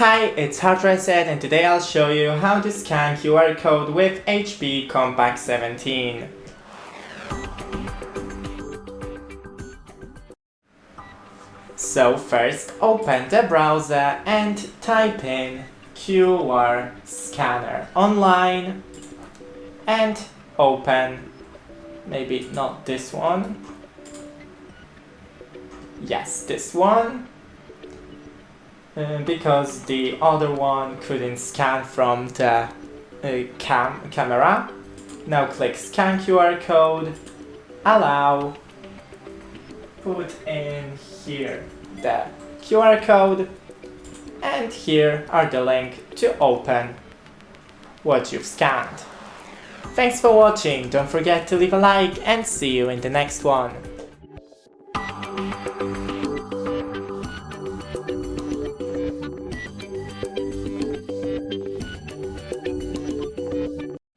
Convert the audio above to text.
Hi, it's HardReset and today I'll show you how to scan QR code with HP Compaq 17. So first open the browser and type in QR scanner online and open, maybe not this one, yes this one, because the other one couldn't scan from the camera. Now click scan QR code, allow, put in here the QR code, and here are the link to open what you've scanned. Thanks for watching, don't forget to leave a like and see you in the next one.